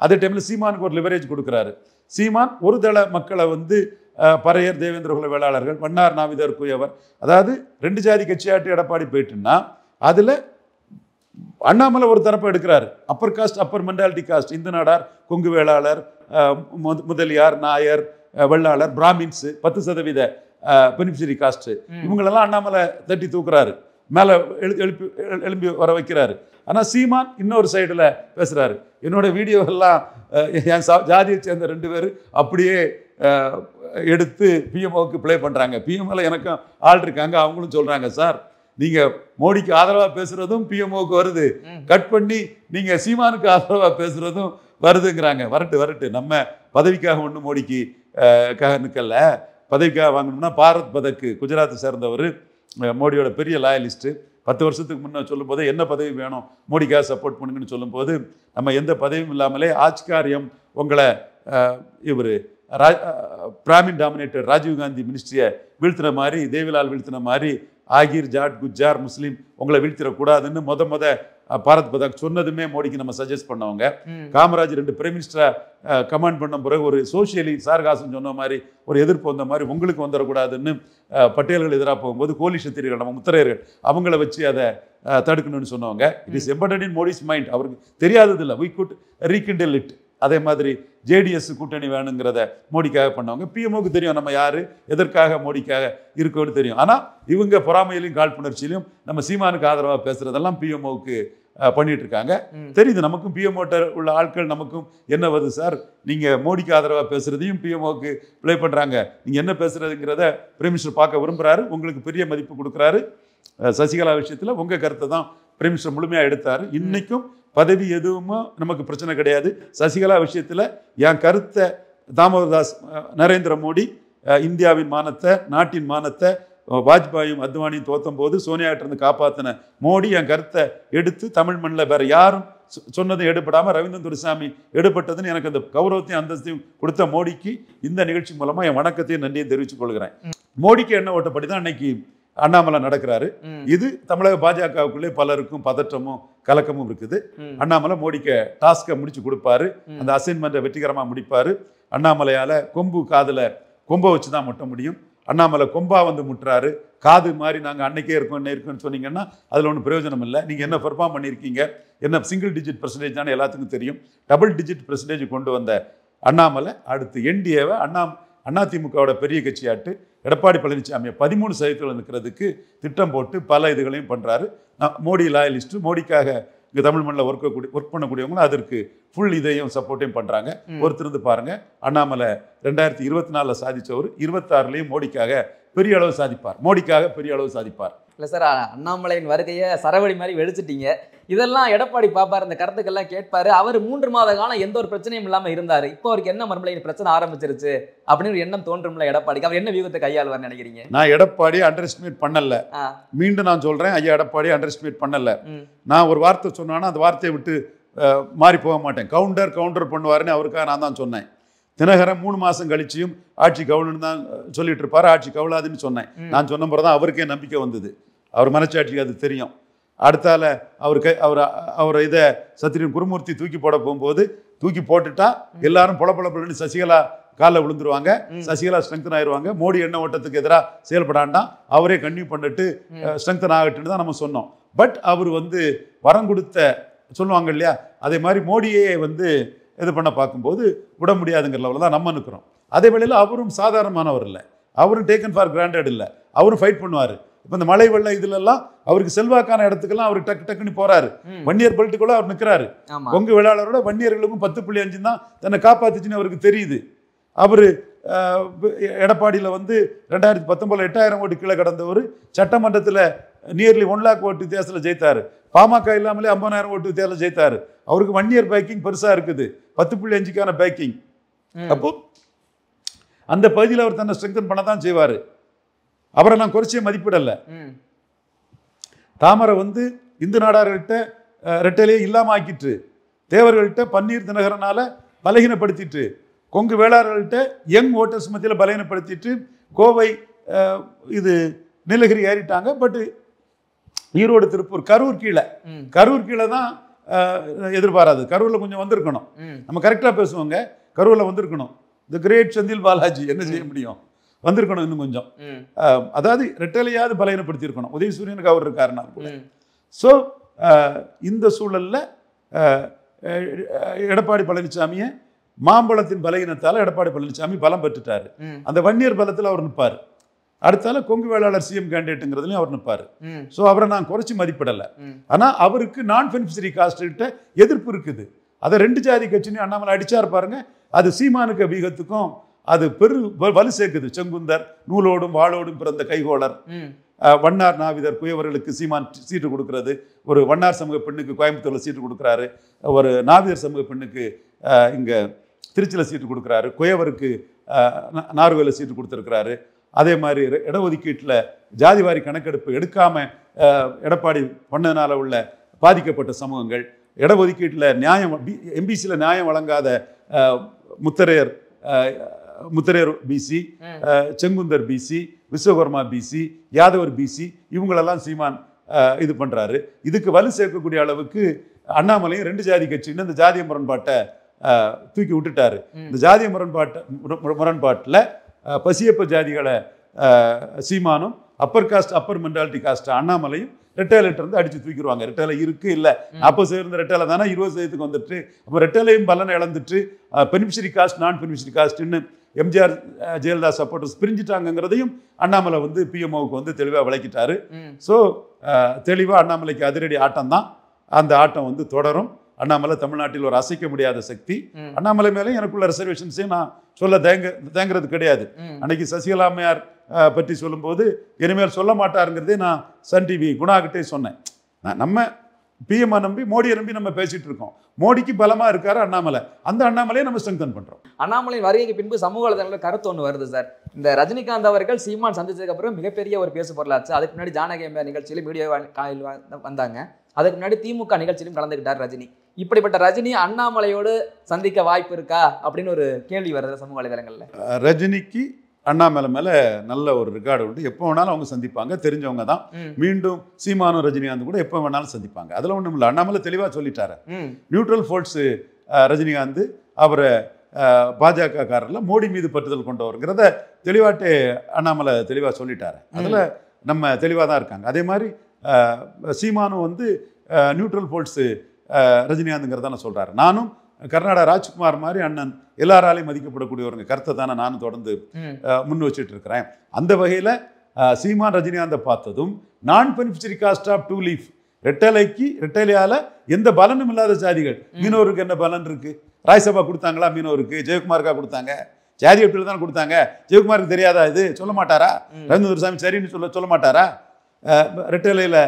அதே டைம்ல சீமானுக்கு ஒரு லிவரேஜ் கொடுக்குறாரு. சீமான் ஒரு தள மக்களை வந்து பறையர், தேவேந்திர குல வேளாளர்கள், வண்ணார், நாவிதர், குயவர், அதாவது 2 ஜாதி கட்சியாட்டு எடப்பாடி போயிட்டுன்னா அதுல அண்ணாமலை ஒரு தரப்பை எடுக்கிறாரு. Upper caste, upper mentality caste, Hindu Nadar, Kongu Vellalar, Mudaliar, Nair, Vellalar, Brahmins, 10% beneficiary caste, இவங்களெல்லாம் அண்ணாமலை தட்டி தூக்குறாரு, மேலே எழுப்பி வர வைக்கிறாரு. ஆனால் சீமான் இன்னொரு சைடில் பேசுகிறாரு. என்னோட வீடியோவெல்லாம் என் ஜாதியை சேர்ந்த 2 பேர் அப்படியே எடுத்து பிஎம்ஓவுக்கு ப்ளே பண்ணுறாங்க. பிஎம்ஓவில் எனக்கும் ஆள் இருக்காங்க, அவங்களும் சொல்கிறாங்க, சார் நீங்கள் மோடிக்கு ஆதரவாக பேசுகிறதும் பிஎம்ஓவுக்கு வருது, கட் பண்ணி நீங்கள் சீமானுக்கு ஆதரவாக பேசுகிறதும் வருதுங்கிறாங்க. வரட்டு நம்ம பதவிக்காக ஒன்றும் மோடிக்கு நிற்கல. பதவிக்காக வாங்கணும்னா பாரத் பதக்கு குஜராத்தை சேர்ந்தவர், மோடியோட பெரிய லாயலிஸ்ட்டு. 10 வருஷத்துக்கு முன்னே சொல்லும்போது என்ன பதவி வேணும் மோடிக்காக சப்போர்ட் பண்ணுங்கன்னு சொல்லும்போது நம்ம எந்த பதவியும் இல்லாமலே ஆட்சிக்காரியம் உங்களை இவர் பிராமின் டாமினேட்டர் ராஜீவ்காந்தி மினிஸ்ட்ரியை வீழ்த்தின மாதிரி, தேவிலால் வீழ்த்தின மாதிரி ஆகிர், ஜாட், குஜார், முஸ்லீம் உங்களை வீழ்த்திடக்கூடாதுன்னு முத பாரத் பதக் சொன்னதுமே மோடிக்கு நம்ம சஜஸ்ட் பண்ணவங்க. காமராஜ் 2 பிரைம் மினிஸ்டரை கமாண்ட் பண்ண பிறகு ஒரு சோசியலி சார்காசம் சொன்ன மாதிரி ஒரு எதிர்ப்பு வந்த மாதிரி உங்களுக்கு வந்துடக்கூடாதுன்னு பட்டேல்கள் எதிராக போகும்போது கோலிஷத்திரிகள், நம்ம முத்திரையர்கள், அவங்கள வச்சு அதை தடுக்கணும்னு சொன்னவங்க. It is embedded in Modi's mind. அவருக்கு தெரியாதது இல்லை, வி குட் ரீகிண்டில் இட். அதே மாதிரி ஜேடிஎஸ் கூட்டணி வேணுங்கிறத மோடிக்காக பண்ணவங்க. பிஎம்ஓக்கு தெரியும் நம்ம யார், எதற்காக மோடிக்காக இருக்கோன்னு தெரியும். ஆனால் இவங்க பொறாமையிலையும் காழ்ப்புணர்ச்சியிலையும் நம்ம சீமானுக்கு ஆதரவாக பேசுகிறதெல்லாம் பிஎம்ஓவுக்கு பண்ணிட்டு இருக்காங்க. தெரியுது நமக்கும் பிஎம்ஓட்ட உள்ள ஆட்கள் நமக்கும் என்ன வருது சார், நீங்கள் மோடிக்கு ஆதரவாக பேசுகிறதையும் பிஎம்ஓக்கு ப்ளே பண்ணுறாங்க, நீங்கள் என்ன பேசுகிறதுங்கிறத பிரைம் மினிஸ்டர் பார்க்க விரும்புகிறாரு, உங்களுக்கு பெரிய மதிப்பு கொடுக்குறாரு. சசிகலா விஷயத்தில் உங்கள் கருத்தை தான் பிரைம் மினிஸ்டர் முழுமையாக எடுத்தார். இன்னைக்கும் பதவி எதுவுமே நமக்கு பிரச்சனை கிடையாது. சசிகலா விஷயத்தில் என் கருத்தை தாமோதர்தாஸ் நரேந்திர மோடி இந்தியாவின் மானத்தை, நாட்டின் மானத்தை வாஜ்பாயும் அத்வானியும் தோத்தும் போது சோனியாட்டிருந்து காப்பாற்றின மோடி என் கருத்தை எடுத்து தமிழ் மண்ணில் வேற யாரும் சொன்னதை எடுபடாமல் ரவீந்திரன் துரைசாமி எடுபட்டதுன்னு எனக்கு அந்த கௌரவத்தையும் அந்தஸ்தையும் கொடுத்த மோடிக்கு இந்த நிகழ்ச்சி மூலமா என் வணக்கத்தையும் நன்றியும் தெரிவித்துக் கொள்கிறேன். மோடிக்கு என்ன ஓட்டப்படி தான் அன்னைக்கு அண்ணாமலை நடக்கிறாரு. இது தமிழக பாஜகவுக்குள்ளே பலருக்கும் பதற்றமும் கலக்கமும் இருக்குது. அண்ணாமலை மோடிக்கு டாஸ்கை முடிச்சு கொடுப்பாரு, அந்த அசைன்மெண்ட்டை வெற்றிகரமா முடிப்பாரு. அண்ணாமலையால கொம்பு காதுல கொம்பை வச்சுதான் முட்ட முடியும். அண்ணாமலை கொம்பா வந்து முட்டுறாரு. காது மாதிரி நாங்கள் அன்னைக்கே இருக்கோம் என்ன இருக்குன்னு சொன்னீங்கன்னா அதில் ஒன்றும் பிரயோஜனம் இல்லை. நீங்கள் என்ன பெர்ஃபார்ம் பண்ணியிருக்கீங்க, என்ன சிங்கிள் டிஜிட் பெர்சன்டேஜ் தானே எல்லாத்துக்கும் தெரியும். டபுள் டிஜிட் பெர்சன்டேஜ் கொண்டு வந்த அண்ணாமலை அடுத்து என்டிஏவை அதிமுகவோட பெரிய கட்சியாட்டு எடப்பாடி பழனிசாமியை 13% நிற்கிறதுக்கு திட்டம் போட்டு பல இதுகளையும் பண்ணுறாரு. மோடி லாயலிஸ்ட்டு, மோடிக்காக இங்கே தமிழ் மண்ணில் ஒர்க் பண்ணக்கூடியவங்களும் அதற்கு ஃபுல் இதையும் சப்போர்ட்டையும் பண்ணுறாங்க. ஒருத்தருந்து பாருங்க, அண்ணாமலை 2024 சாதிச்சவர் 26லையும் மோடிக்காக பெரிய அளவு சாதிப்பார். மோடிக்காக பெரிய அளவு சாதிப்பார். இல்லை சார், அண்ணாமலையின் வருகையை சரவடி மாதிரி வெடிச்சிட்டீங்க. இதெல்லாம் எடப்பாடி பாப்பார், இந்த கருத்துக்கள்லாம் கேட்பாரு. அவர் 3 மாத காலம் எந்த ஒரு பிரச்சனையும் இல்லாமல் இருந்தார். இப்போ அவருக்கு என்ன மறுபடியும் பிரச்சனை ஆரம்பிச்சிருச்சு அப்படின்னு ஒரு எண்ணம் தோன்றும்ல எடப்பாடிக்கு. அவர் என்ன வியூகத்தை கையாளுவார்னு நினைக்கிறீங்க? நான் எடப்பாடி அண்டர் எஸ்டிமேட் பண்ணல. மீண்டும் நான் சொல்றேன், ஐயா எடப்பாடி அண்டர் எஸ்டிமேட் பண்ணல. நான் ஒரு வார்த்தை சொன்னான்னா அந்த வார்த்தையை விட்டு மாறி போக மாட்டேன். கவுண்டர் பண்ணுவாருன்னு அவருக்காக நான் தான் சொன்னேன். தினகரன் 3 மாதம் கழிச்சியும் ஆட்சி கவுளுன்னு தான் சொல்லிட்டு இருப்பாரு. ஆட்சி கவுளாதுன்னு சொன்னேன். நான் சொன்ன பிறகு தான் அவருக்கே நம்பிக்கை வந்தது. அவர் மனச்சாட்சிக்கு அது தெரியும். அடுத்தால அவர் இதை சத்திரியன் குருமூர்த்தி தூக்கி போட போகும்போது தூக்கி போட்டுட்டா எல்லாரும் பொலப்பொலப்பொலன்னு சசிகலா காலில் விழுந்துருவாங்க. சசிகலா ஸ்ட்ரெங்தன் ஆயிடுவாங்க. மோடி எண்ண ஓட்டத்துக்கு எதிராக செயல்படாண்டாம், அவரே கன்டினியூ பண்ணிட்டு ஸ்ட்ரெங்தன் ஆகட்டுன்னு தான் நம்ம சொன்னோம். பட் அவர் வரம் கொடுத்த சொல்லுவாங்க இல்லையா, அதே மாதிரி மோடியே இது பண்ண பார்க்கும்போது விட முடியாதுங்கிற லெவலில் தான் நம்ம நிற்கிறோம். அதே வேளையில் அவரும் சாதாரணமானவர் இல்லை, அவரும் டேக்கன் ஃபார் கிராண்டட் இல்லை, அவரும் ஃபைட் பண்ணுவார். இப்போ இந்த மழை வெள்ள இதுலெல்லாம் அவருக்கு செல்வாக்கான இடத்துக்கெல்லாம் அவர் டக்குன்னு போறாரு. வன்னியர் பெல்ட்டுக்குள்ள அவர் நிற்கிறாரு. கொங்கு வேளாளரோட வன்னியர்களுக்கும் 10.5 தான் தன்னை காப்பாத்துச்சுன்னு அவருக்கு தெரியுது. அவர் எடப்பாடியில் 2019 8000 ஓட்டு கீழே கடந்தவர் சட்டமன்றத்தில் நியர்லி 1 lakh ஓட்டு வித்தியாசத்தில் ஜெயித்தார். பாமக இல்லாமலே 50,000 ஓட்டு வித்தியாசத்தில் ஜெயித்தார். அவருக்கு வன்னியர் பேக்கிங் பெருசா இருக்குது, 10.5க்கான பேக்கிங். அப்போ அந்த பகுதியில் அவர் தன்னை ஸ்ட்ரெங்தன் பண்ண தான் செய்வார். அவரை நான் குறைச்சே மதிப்பிடல. தாமரை இந்து நாடார்கள்ட்ட ரெட்டையிலேயே இல்லாம ஆக்கிட்டு, தேவர்கள்ட்ட பன்னீர் தினகரனால பலகீனப்படுத்திட்டு, கொங்கு வேளாளர்கள்ட்ட யங் ஓட்டர்ஸ் மத்தியில் பலகீனப்படுத்திட்டு, கோவை நீலகிரி ஏறிட்டாங்க. பட் ஈரோடு, திருப்பூர், கரூர் கீழே தான் எதிர்பாராது. கரூர்ல கொஞ்சம் வந்திருக்கணும். நம்ம கரெக்டா பேசுவோங்க. கரூர்ல வந்திருக்கணும். தி கிரேட் செந்தில் பாலாஜி என்ன செய்ய முடியும், வந்திருக்கணும் இன்னும் கொஞ்சம். அதாவது ரெட்டலையாவது பலகீனப்படுத்தி இருக்கணும். உதயசூரியனுக்கு அவர் இருக்காருன்னா கூட. ஸோ இந்த சூழல்ல எடப்பாடி பழனிசாமியை மாம்பழத்தின் பலகீனத்தால் எடப்பாடி பழனிசாமி பலம் பெற்றுட்டாரு. அந்த வன்னியர் பலத்தில் அவர் நிற்பார். அடுத்தால கொங்கு வேளாளர் சிஎம் கேண்டிடேட்டுங்கிறதுலையும் அவர் நிற்பார். ஸோ அவரை நான் குறைச்சி மதிப்பிடலை. ஆனால் அவருக்கு நான் பெனிஃபிஷரி காஸ்ட்கிட்ட எதிர்ப்பு இருக்குது. அதை 2 ஜாதி கட்சியும் அண்ணாமலை அடிச்சார் பாருங்க. அது சீமானுக்கு வீகத்துக்கும் அது வலு சேர்க்குது. செங்குந்தர் நூலோடும் வாளோடும் பிறந்த கைகோளர், வண்ணார் நாவிதர் குயவர்களுக்கு சீமான் சீட்டு கொடுக்கறது, ஒரு வண்ணார் சமூக பெண்ணுக்கு கோயம்புத்தூர்ல சீட்டு கொடுக்குறாரு, ஒரு நாவிதர் சமூக பெண்ணுக்கு இங்க திருச்சியில் சீட்டு கொடுக்குறாரு, குயவருக்கு நார்வேல சீட்டு கொடுத்துருக்கிறாரு. அதே மாதிரி இடஒதுக்கீட்டில் ஜாதிவாரி கணக்கெடுப்பு எடுக்காம எடப்பாடி பண்ணதுனால உள்ள பாதிக்கப்பட்ட சமூகங்கள், இடஒதுக்கீட்டில் நியாயம், எம்பிசியில் நியாயம் வழங்காத Mutharaiyar BC, Sengunthar BC, Vishwakarma BC, Yadavar BC, இவங்களெல்லாம் சீமான் இது பண்றாரு. இதுக்கு வலு சேர்க்கக்கூடிய அளவுக்கு அண்ணாமலையும் 2 ஜாதி கட்சின்னு இந்த ஜாதிய முரண்பாட்டை தூக்கி விட்டுட்டாரு. இந்த ஜாதிய முரண்பாட்டில் பசியப்ப ஜாதிகளை சீமானும், upper caste upper mentality caste அண்ணாமலையும் ரெட்டையிலிட்டு இருந்து அடிச்சு தூக்கிடுவாங்க. ரெட்டையில இருக்கு இல்லை 40% இருந்த ரெட்டையில தானே 20% வந்துட்டு, அப்போ ரெட்டையிலையும் பலனை இழந்துட்டு பெனிஃபிஷரி காஸ்ட் நான் பெனிஃபிஷரி காஸ்ட்னு எம்ஜிஆர் ஜெயலலிதா சப்போர்ட்டர்ஸ் பிரிஞ்சுட்டாங்கிறதையும் அண்ணாமலை பிஎம்ஓவுக்கு தெளிவாக விளக்கிட்டாரு. ஸோ தெளிவாக அண்ணாமலைக்கு அதிரடி ஆட்டம் தான். அந்த ஆட்டம் தொடரும். அண்ணாமலை தமிழ்நாட்டில் ஒரு அசைக்க முடியாத சக்தி. அண்ணாமலை மேலே எனக்குள்ள ரிசர்வேஷன்ஸையும் நான் சொல்ல தேங்கிறது கிடையாது. அன்னைக்கு சசிகலா அம்மையார் பற்றி சொல்லும்போது இனிமேல் சொல்ல மாட்டாருங்கிறதே நான் சன் டிவி குணாகிட்டே சொன்னேன். நம்ம பிஎம்ஐ நம்பி மோடியை நம்பி நம்ம பேசிட்டு இருக்கோம். மோடிக்கு பலமா இருக்காரு அண்ணாமலை, அந்த அண்ணாமலையை நம்ம ஸ்ட்ரெங்தன் பண்றோம். அண்ணாமலை வருகைக்கு பின்பு சமூக வலைதளங்களில் கருத்து ஒன்று வருது சார். இந்த ரஜினிகாந்த் அவர்கள் சீமான் சந்திச்சதுக்கு அப்புறம் மிகப்பெரிய ஒரு பேசு பொருளாச்சு. அதுக்கு முன்னாடி ஜானகி அம்மையார் நிகழ்ச்சியிலும் வீடியோ காலையில் வந்தாங்க. அதுக்கு முன்னாடி திமுக நிகழ்ச்சியிலும் கலந்துக்கிட்டார் ரஜினி. இப்படிப்பட்ட ரஜினி அண்ணாமலையோடு சந்திக்க வாய்ப்பு இருக்கா அப்படின்னு ஒரு கேள்வி வருது சமூக வலைதளங்கள்ல. ரஜினிக்கு அண்ணாமலை மேல நல்ல ஒரு ரெக்கார்டு உண்டு. எப்போ வேணாலும் அவங்க சந்திப்பாங்க, தெரிஞ்சவங்க தான். மீண்டும் சீமானும் ரஜினிகாந்த் கூட எப்போ வேணாலும் சந்திப்பாங்க. அதுல ஒண்ணும் இல்லை. அண்ணாமலை தெளிவா சொல்லிட்டாரு, நியூட்ரல் ஃபோர்ஸ் ரஜினிகாந்த் அவரை பாஜக காரர்ல மோடி மீது பற்றுதல் கொண்டவருங்கிறத தெளிவாட்டே அண்ணாமலை தெளிவா சொல்லிட்டாரு. அதுல நம்ம தெளிவா தான் இருக்காங்க. அதே மாதிரி சீமானும் வந்து நியூட்ரல் ஃபோர்ஸ் ரஜினிகாந்த்ங்கிறத நான் சொல்றாரு. நானும் கர்நாடகா ராஜ்குமார் மாதிரி அண்ணன் எல்லாராலையும் மதிக்கப்படக்கூடியவருங்க கருத்தை தானே நானும் தொடர்ந்து முன் வச்சுட்டு இருக்கிறேன். அந்த வகையில் சீமான் ரஜினிகாந்தை பார்த்ததும் நான் பெனிஃபிஷரி காஸ்ட் ஆஃப் 2 லீஃப் ரெட்டலையால எந்த பலனும் இல்லாத ஜாதிகள், மீனவருக்கு என்ன பலன் இருக்கு? ராஜ்சபா கொடுத்தாங்களா மீனவருக்கு? ஜெயக்குமாருக்கா கொடுத்தாங்க? ஜாதி வெட்டியில் தான் கொடுத்தாங்க. ஜெயக்குமாருக்கு தெரியாதா? இது சொல்ல மாட்டாரா? ரவீந்திர சாமி சரின்னு சொல்ல மாட்டாரா? ரெட்டலையில்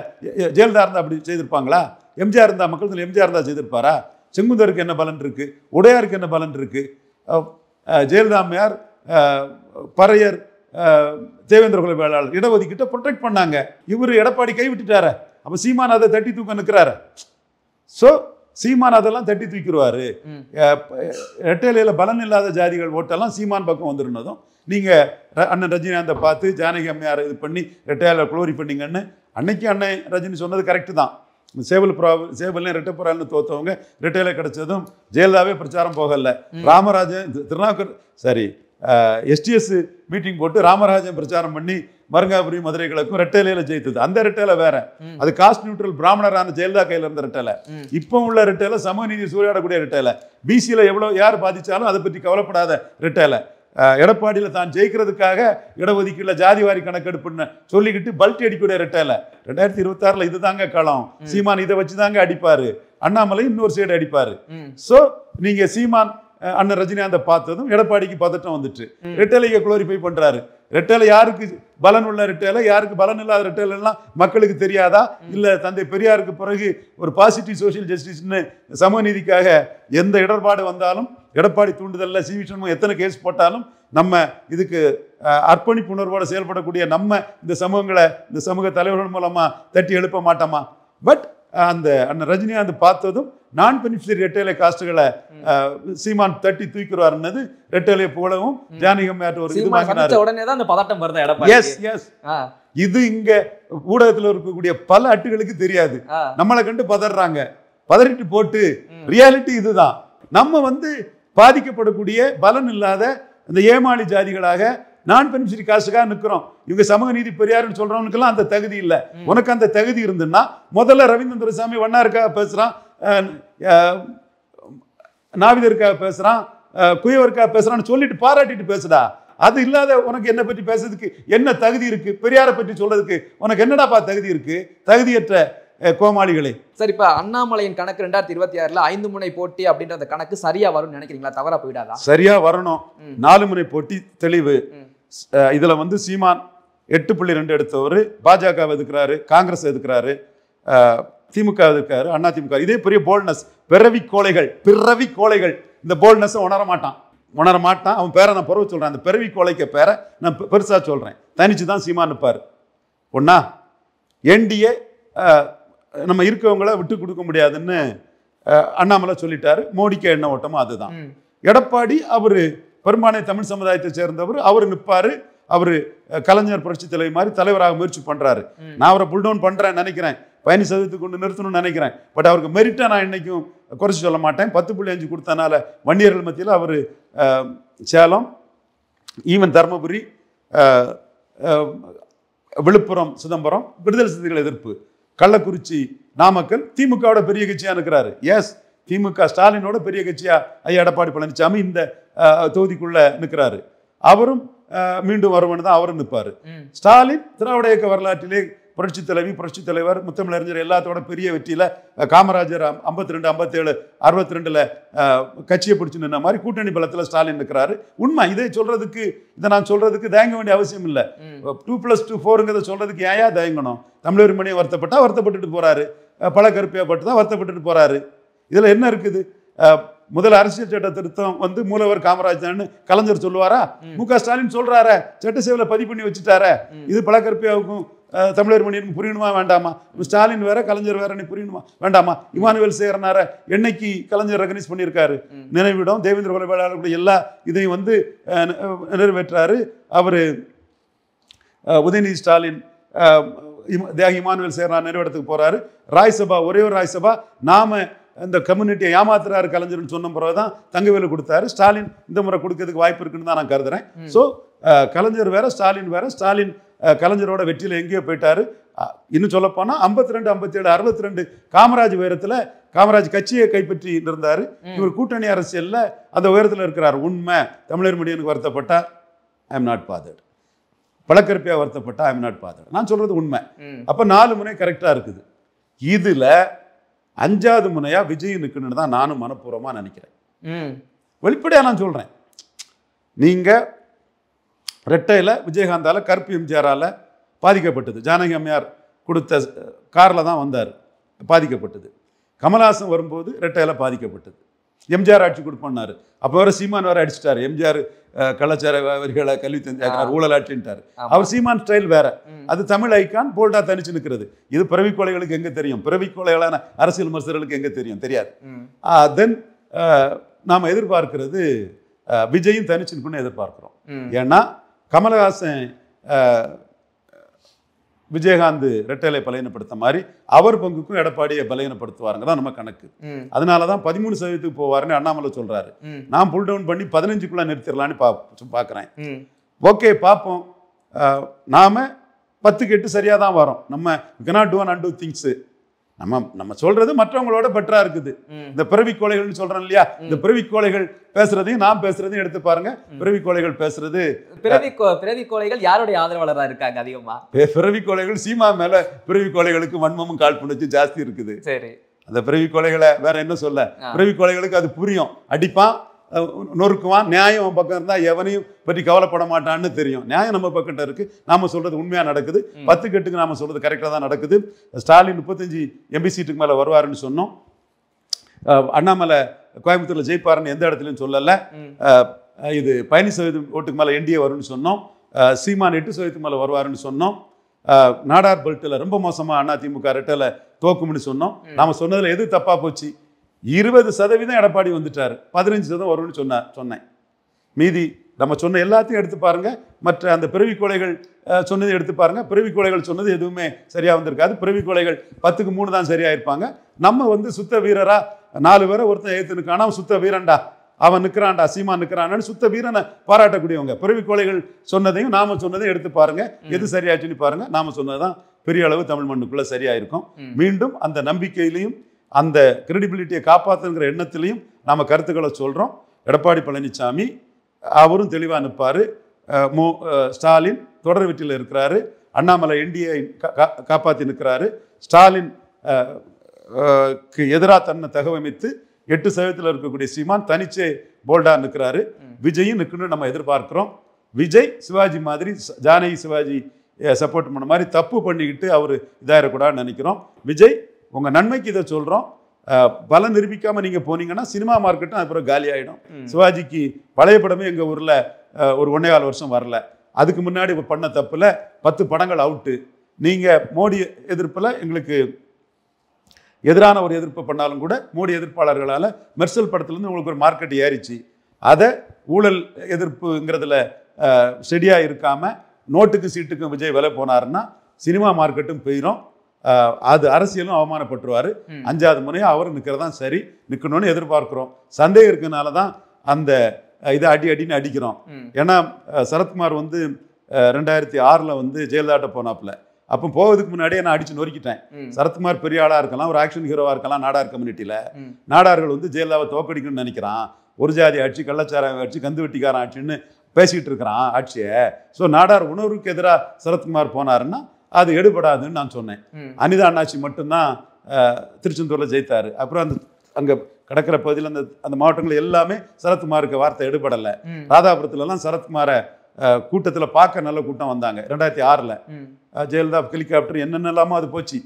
ஜெயலலிதா இருந்தால் அப்படி செய்திருப்பாங்களா? எம்ஜிஆர் இருந்தால் மக்கள் எம்ஜிஆர் இருந்தால் செய்திருப்பாரா? செங்குந்தருக்கு என்ன பலன் இருக்கு? உடையாருக்கு என்ன பலன் இருக்கு? ஜெயலலிதா அம்மையார், பறையர், தேவேந்திர குல வேளாளர் இடஒதுக்கீட்டை ப்ரொடெக்ட் பண்ணாங்க. இவர் எடப்பாடி கைவிட்டுட்டாரு. அப்போ சீமான் அதை தட்டி தூக்க நிற்கிறாரு. ஸோ சீமான் அதெல்லாம் தட்டி தூக்கிடுவாரு. ரெட்டையில பலன் இல்லாத ஜாதிகள் ஓட்டெல்லாம் சீமான் பக்கம் வந்துருந்ததும் நீங்கள் அண்ணன் ரஜினிகாந்தை பார்த்து ஜானகி அம்மையார் இது பண்ணி ரெட்டையால குளோரி பண்ணீங்கன்னு அன்னைக்கு அண்ணன் ரஜினி சொன்னது கரெக்டு தான். சேவல்லையும் ரெட்டப்புறால்னு தோத்தவங்க ரெட்டையில கிடைச்சதும் ஜெயலலிதாவே பிரச்சாரம் போகல. ராமராஜன் திருநாவுக்கர் எஸ்டிஎஸ் மீட்டிங் போட்டு ராமராஜன் பிரச்சாரம் பண்ணி மருங்காபுரி மதுரை கிழக்கும் ரெட்டையில ஜெயித்தது. அந்த ரெட்டையில வேற, அது காஸ்ட் நியூட்ரல் பிராமணரான ஜெயலலிதா கையில இருந்த ரெட்டையில. இப்போ உள்ள ரெட்டையில சமூக நீதி சூறையாடக்கூடிய ரெட்டையில, பிசியில எவ்வளவு யார் பாதிச்சாலும் அதை பற்றி கவலைப்படாத ரெட்டையில, எடப்பாடியில் தான் ஜெயிக்கிறதுக்காக இடஒதுக்கீடுல ஜாதிவாரி கணக்கெடுப்புன்னு சொல்லிக்கிட்டு பல்ட்டி அடிக்கூடிய ரெட்டையில 2026 இதுதாங்க களம். சீமான் இதை வச்சுதாங்க அடிப்பாரு, அண்ணாமலை இன்னொரு சைடு அடிப்பாரு. சோ நீங்க சீமான் அண்ணன் ரஜினிகாந்தை பார்த்ததும் எடப்பாடிக்கு பதட்டம் வந்துட்டு ரெட்டைலையை குளோரிஃபை பண்றாரு. ரெட்டையில யாருக்கு பலன் உள்ள ரெட்டையில, யாருக்கு பலன் இல்லாத ரெட்டையில எல்லாம் மக்களுக்கு தெரியாதா? இல்ல தந்தை பெரியாருக்கு பிறகு ஒரு பாசிட்டிவ் சோசியல் ஜஸ்டிஸ்னு சமூக நீதிக்காக எந்த இடர்பாடு வந்தாலும் எடப்பாடி தூண்டுதல்ல சிவிஷனும் எத்தனை கேஸ் போட்டாலும் நம்ம இதுக்கு அர்ப்பணிப்பு உணர்வோடு செயல்படக்கூடிய நம்ம இந்த சமூகங்களை இந்த சமூக தலைவர்கள் மூலமா தட்டி எழுப்ப மாட்டோமா? பட் அந்த அண்ணன் ரஜினிகாந்த் பார்த்ததும் நான் பெனிஃபிஷரி ரெட்டைலை காஸ்டுகளை சீமான் தட்டி தூக்கிடுவாருன்னது ரெட்டைலை போலவும் ஜானகம் ஒரு இது வாங்கினாரு. உடனே தான் அந்த பதட்டம் வருது எடப்பாடி. எஸ் எஸ் இது இங்க ஊடகத்தில் இருக்கக்கூடிய பல அட்டுகளுக்கு தெரியாது. நம்மளை கண்டு பதறாங்க, பதறிட்டு போட்டு ரியாலிட்டி இதுதான். நம்ம வந்து பாதிக்கப்படக்கூடிய பலன் இல்லாத இந்த ஏமாளி ஜாதிகளாக நான் பெனிஃபிஷரி காஸ்டுக்காக நிற்கிறோம். இவங்க சமூக நீதி பெரியாருன்னு சொல்றவனுக்கெல்லாம் அந்த தகுதி இல்லை. உனக்கு அந்த தகுதி இருந்துன்னா முதல்ல ரவீந்திர சாமி வண்ணாருக்காக பேசுறான், நாவிதருக்காக பேசுறான், குயவருக்காக பேசுறான்னு சொல்லிட்டு பாராட்டிட்டு பேசுடா. அது இல்லாத உனக்கு என்ன பற்றி பேசுறதுக்கு என்ன தகுதி இருக்கு? பெரியாரை பற்றி சொல்றதுக்கு உனக்கு என்னடாப்பா தகுதி இருக்கு? தகுதியற்ற கோமாளிகளே. சரி, இப்ப அண்ணாமலையின் கணக்கு 2026 5 முனை போட்டி அப்படின்ற அந்த கணக்கு சரியா வரும்னு நினைக்கிறீங்களா? தவறா போயிடாதா? சரியா வரணும். 4 முனை போட்டி தெளிவு. இதுல வந்து சீமான் 8.2 எடுத்தவர் பாஜக எதுக்குறாரு, காங்கிரஸ் எதுக்குறாரு, திமுக எதுக்காரு, அண்ணா திமுக. இதே பெரிய போல்ட்னஸ். பிறவி கோழைகள் இந்த போல்ட்னஸ் உணர மாட்டான். அவன் பேரை நான் பிறகு சொல்றேன். அந்த பிறவி கோழைக்க பேரை நான் பெருசா சொல்றேன். தனிச்சு தான் சீமான் நிற்பாரு. ஒன்னா என்டிஏ நம்ம இருக்கவங்கள விட்டு கொடுக்க முடியாதுன்னு அண்ணாமலை சொல்லிட்டாரு. மோடிக்கு என்ன ஓட்டமோ அதுதான். எடப்பாடி அவரு பெரும்பான்மை தமிழ் சமுதாயத்தை சேர்ந்தவர், அவர் நிற்பாரு. அவரு கலைஞர் புரட்சி தலைவர் மாதிரி தலைவராக முயற்சி பண்றாரு. நான் அவரை புல் டவுன் பண்றேன்னு நினைக்கிறேன், 15% கொண்டு நிறுத்தணும்னு நினைக்கிறேன். பட் அவருக்கு மெரிட்டா நான் இன்னைக்கும் குறைச்சி சொல்ல மாட்டேன். 10.5 கொடுத்தனால வன்னியர்கள் மத்தியில் அவர் சேலம், ஈவன் தர்மபுரி, விழுப்புரம், சிதம்பரம் விடுதலை சிறுத்தைகள் எதிர்ப்பு, கள்ளக்குறிச்சி, நாமக்கல் திமுகவோட பெரிய கட்சியா இருக்கிறாரு. எஸ், திமுக ஸ்டாலினோட பெரிய கட்சியா ஐயா எடப்பாடி பழனிசாமி இந்த தொகுதிக்குள்ள நிற்கிறாரு. அவரும் மீண்டும் வருவன்னு தான் அவரும் நிற்பாரு. ஸ்டாலின் திராவிட இயக்க வரலாற்றிலே புரட்சி தலைவர், முத்தமிழறிஞர் எல்லாத்தோட பெரிய வெற்றியில காமராஜர் 52, 57, 62 கட்சியை பிடிச்சு நின்ன மாதிரி கூட்டணி பலத்துல ஸ்டாலின் இருக்கிறாரு. உண்மை. இதை நான் சொல்றதுக்கு தயங்க வேண்டிய அவசியம் இல்லை. 2+2 4 சொல்றதுக்கு ஏன் தயங்கணும்? தமிழர் மணியை வருத்தப்பட்டுட்டு போறாரு. பல கருப்பியாப்பட்டு தான் வருத்தப்பட்டுட்டு போறாரு. இதுல என்ன இருக்குது? முதல் அரசியல் சட்ட திருத்தம் வந்து மூலவர் காமராஜ் தான் கலைஞர் சொல்லுவாரா? மு.க. ஸ்டாலின் சொல்றாரு, சட்டசபையில பதிவு பண்ணி வச்சுட்டாரு. இது பல கருப்பியாவுக்கும் தமிழர் மணியனுக்கும் புரியணுமா வேண்டாமா? ஸ்டாலின் வேற கலைஞர் வேற புரியணுமா வேண்டாமா? இமானுவேல் சேகரனார என்னைக்கு கலைஞர் ரெகனைஸ் பண்ணியிருக்காரு? நினைவிடம், தேவேந்திர குல வேளாளர்களுடைய எல்லா இதையும் வந்து நிறைவேற்றாரு. அவரு உதயநிதி ஸ்டாலின் தியாகி இமானுவேல் சேகரனார் நினைவிடத்துக்கு போறாரு. ராஜ்சபா, ஒரே ஒரு ராஜ்சபா நாம இந்த கம்யூனிட்டியை ஏமாத்துறாரு கலைஞர்னு சொன்ன பிறகுதான் தங்கவேலு கொடுத்தாரு. ஸ்டாலின் இந்த முறை கொடுக்கறதுக்கு வாய்ப்பு இருக்குன்னு தான் நான் கருதுறேன். ஸோ கலைஞர் வேற, ஸ்டாலின் வேற. ஸ்டாலின் கலைஞரோட வெற்றியில எங்கேயோ போயிட்டாரு. இன்னும் சொல்ல போனா 52, 57, 62 காமராஜ் உயரத்துல காமராஜ் கட்சியை கைப்பற்றி இருந்தாரு. இவர் கூட்டணி அரசியல்ல அந்த உயரத்துல இருக்கிறார். உண்மை. தமிழர் மொழியனுக்கு வருத்தப்பட்டா ஐ எம் நாட் பாதர்ட், பழக்கருப்பியா வருத்தப்பட்டா ஐ எம் நாட் பாதர்ட். நான் சொல்றது உண்மை. அப்ப 4 முனை கரெக்டா இருக்குது. இதுல 5வது முனையா விஜய் நிற்கணும்னு தான் நானும் மனப்பூர்வமா நினைக்கிறேன். வெளிப்படையா நான் சொல்றேன். நீங்க ரெட்டையில விஜயகாந்தால கருப்பு எம்ஜிஆரால பாதிக்கப்பட்டது. ஜானகி அம்மையார் கொடுத்த கார்ல தான் வந்தார், பாதிக்கப்பட்டது. கமல்ஹாசன் வரும்போது ரெட்டையில பாதிக்கப்பட்டது. எம்ஜிஆர் ஆட்சி கொடுப்பாரு. அப்போ வர சீமான் வேற அடிச்சிட்டாரு. எம்ஜிஆர் கலாச்சார வரிகளை கல்வி தந்தார், ஊழல் ஆட்சின்ட்டார். அவர் சீமான் ஸ்டைல் வேற. அது தமிழ் ஐக்கான் போல்டா தனிச்சு நிற்கிறது. இது பிறவி கொலைகளுக்கு எங்க தெரியும்? பிறவி கொலைகளான அரசியல் விமர்சகர்களுக்கு எங்க தெரியும்? தெரியாது. தென் நாம எதிர்பார்க்கிறது விஜயும் தனிச்சு நிற்கணும்னு எதிர்பார்க்கிறோம். ஏன்னா கமல்ஹாசன் விஜயகாந்த் ரெட்டைலை பலையனப்படுத்த மாதிரி அவர் பங்குக்கும் எடப்பாடியை பலையனப்படுத்துவாருங்க தான் நம்ம கணக்கு. அதனாலதான் 13% போவாருன்னு அண்ணாமலை சொல்றாரு. நான் புல் டவுன் பண்ணி 15க்குள்ள நிறுத்திடலான்னு பாக்குறேன். ஓகே, பார்ப்போம். நாம 10க்கு 8 சரியா தான் வரோம். நம்ம cannot do and undo things. நம்ம சொல்றது மற்றவங்களோட பெட்டரா இருக்குது. இந்த பிறவி கோளைகள்னு சொல்றோம் இல்லையா? இந்த பிறவி கோளைகள் பேசுறதையும் நாம் பேசுறதையும் எடுத்து பாருங்க. பிறவி கோளைகள் பேசுறது, பிறவி கோளைகள் யாருடைய ஆதரவாளரா இருக்காங்க அதிகமா? பிறவி கோளைகள் சீமா மேல பிறவி கோளைகளுக்கு வன்மமும் காழ்ப்புணர்ச்சி ஜாஸ்தி இருக்குது. சரி, அந்த பிறவி கோளைகளை வேற என்ன சொல்ல? பிறவி கோளைகளுக்கு அது புரியும். அடிப்பான், நொறுக்குவான். நியாயம் பக்கம் இருந்தா எவனையும் பற்றி கவலைப்பட மாட்டான்னு தெரியும். நியாயம் நம்ம பக்கிட்ட இருக்கு. நாம சொல்றது உண்மையா நடக்குது. 10க்கு 8க்கு நாம சொல்றது கரெக்டா தான் நடக்குது. ஸ்டாலின் 35 எம்பி சீட்டுக்கு மேல வருவாருன்னு சொன்னோம். அண்ணாமலை கோயம்புத்தூர்ல ஜெயிப்பாருன்னு எந்த இடத்துலயும் சொல்லல. இது 15% ஓட்டுக்கு மேல என்டிஏ வரும்னு சொன்னோம். சீமான் 8% மேல வருவாருன்னு சொன்னோம். நாடார் பெல்ட்ல ரொம்ப மோசமா அதிமுக ரெட்டல தோக்கும்னு சொன்னோம். நாம சொன்னதுல எது தப்பா போச்சு? 20% எடப்பாடி வந்துட்டாரு. 15% வரும்னு சொன்னேன். மீதி நம்ம சொன்ன எல்லாத்தையும் எடுத்து பாருங்க. மற்ற அந்த பிறவி கொலைகள் சொன்னதை எடுத்து பாருங்க. பிறவி கொலைகள் சொன்னது எதுவுமே சரியா வந்திருக்காது. பிறவி கொலைகள் 10க்கு 3 தான் சரியா இருப்பாங்க. நம்ம வந்து சுத்த வீரரா 4 பேரை ஒருத்தன் ஏத்துனுக்கான சுத்த வீரன்டா, அவன் நிற்கிறான்டா, சீமான் நிற்கிறான்னு சுத்த வீரனை பாராட்டக்கூடியவங்க. பிறவி கொலைகள் சொன்னதையும் நாம சொன்னதையும் எடுத்து பாருங்க. எது சரியாச்சுன்னு பாருங்க. நாம சொன்னதுதான் பெரிய அளவு தமிழ் மண்ணுக்குள்ள சரியா இருக்கும். மீண்டும் அந்த நம்பிக்கையிலையும் அந்த கிரெடிபிலிட்டியை காப்பாற்றுங்கிற எண்ணத்திலையும் நாம கருத்துக்களை சொல்றோம். எடப்பாடி பழனிசாமி அவரும் தெளிவா நிற்பாரு. ஸ்டாலின் தொடர் வெற்றியில் இருக்கிறாரு. அண்ணாமலை என்டிஏ காப்பாற்றி நிற்கிறாரு. ஸ்டாலின் எதிராக தன்னை தகவமைத்து 8% இருக்கக்கூடிய சீமான் தனிச்சே போல்டா நிற்கிறாரு. விஜயும் நிற்கணும்னு நம்ம எதிர்பார்க்கிறோம். விஜய் சிவாஜி மாதிரி, ஜானகி சிவாஜி சப்போர்ட் பண்ண மாதிரி தப்பு பண்ணிக்கிட்டு அவர் இதாயிடக்கூடாதுன்னு நினைக்கிறோம். விஜய், உங்க நன்மைக்கு இதை சொல்றோம். பலம் நிரூபிக்காம நீங்க போனீங்கன்னா சினிமா மார்க்கெட்டும் அப்புறம் காலி ஆயிடும். சிவாஜிக்கு பழைய படமே எங்க ஊர்ல ஒரு 1.25 வருஷம் வரல. அதுக்கு முன்னாடி பண்ண தப்புல 10 படங்கள் அவுட்டு. நீங்க மோடி எதிர்ப்புல எங்களுக்கு எதிரான ஒரு எதிர்ப்பு பண்ணாலும் கூட மோடி எதிர்ப்பாளர்களால மெர்சல் படத்துல இருந்து உங்களுக்கு ஒரு மார்க்கெட் ஏறிச்சு. அதை ஊழல் எதிர்ப்புங்கிறதுல செடியா இருக்காம நோட்டுக்கு சீட்டுக்கும் விஜய் விலை போனாருன்னா சினிமா மார்க்கெட்டும் போயிடும். அது அரசியலும் அவமானப்பட்டுருவாரு. 5வது முறையா அவரும் நிற்கிறதான் சரி, நிற்கணும்னு எதிர்பார்க்கிறோம். சந்தேகம் இருக்கனால தான் அந்த இதை அடின்னு அடிக்கிறோம். ஏன்னா சரத்குமார் வந்து 2006ல் வந்து ஜெயலலிதாட்ட போனாப்புல. அப்போ போவதுக்கு முன்னாடியே நான் அடிச்சு நொறுக்கிட்டேன். சரத்குமார் பெரிய ஆளா இருக்கலாம், ஒரு ஆக்ஷன் ஹீரோவா இருக்கலாம். நாடார் கம்யூனிட்டியில நாடார்கள் வந்து ஜெயலலிதாவை தோக்கடிக்கணும்னு நினைக்கிறான். ஒரு ஜாதி ஆட்சி, கள்ளச்சார ஆட்சி, கந்து வெட்டிக்காரன் ஆட்சின்னு பேசிட்டு இருக்கிறான் ஆட்சியை. ஸோ நாடார் உணர்வுக்கு எதிராக சரத்குமார் போனாருன்னா அது எடுபடாதுன்னு நான் சொன்னேன். அனிதா அண்ணாச்சி மட்டும்தான் திருச்செந்தூர்ல ஜெயித்தாரு. அப்புறம் அந்த அங்க கடற்கரை பகுதியில் அந்த மாவட்டங்கள் எல்லாமே சரத்குமாருக்கு வார்த்தை எடுபடலை. ராதாபுரத்துல எல்லாம் சரத்குமாரை கூட்டத்துல பார்க்க நல்ல கூட்டம் வந்தாங்க. 2006ல் ஜெயலலிதா ஹெலிகாப்டர் என்னென்னலாமோ அது போச்சு.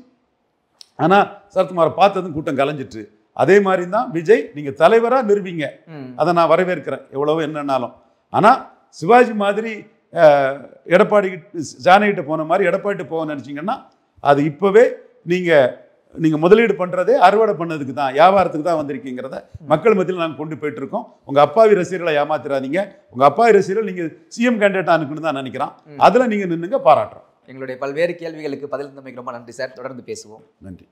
ஆனால் சரத்குமாரை பார்த்ததும் கூட்டம் கலைஞ்சிட்டு. அதே மாதிரி தான் விஜய், நீங்கள் தலைவராக நிறுவீங்க, அதை நான் வரவேற்கிறேன் எவ்வளவோ என்னன்னாலும். ஆனால் சிவாஜி மாதிரி எடப்பாடி ஜானகிட்ட போன மாதிரி எடப்பாடிட்டு போக நினச்சிங்கன்னா அது இப்போவே நீங்கள் முதலீடு பண்ணுறதே அறுவடை பண்ணதுக்கு தான், வியாபாரத்துக்கு தான் வந்திருக்கீங்கிறத மக்கள் மத்தியில் நாங்கள் கொண்டு போயிட்டுருக்கோம். உங்கள் அப்பாவி ரசிகர்களை ஏமாத்திராதீங்க. உங்கள் அப்பாவி ரசிகர்கள் நீங்கள் சிஎம் கேண்டிடேட் அனுக்குன்னு தான் நினைக்கிறான். அதில் நீங்கள் நின்றுங்க, பாராட்டுறோம். எங்களுடைய பல்வேறு கேள்விகளுக்கு பதில் தந்தமைக்கு ரொம்ப நன்றி சார். தொடர்ந்து பேசுவோம். நன்றி.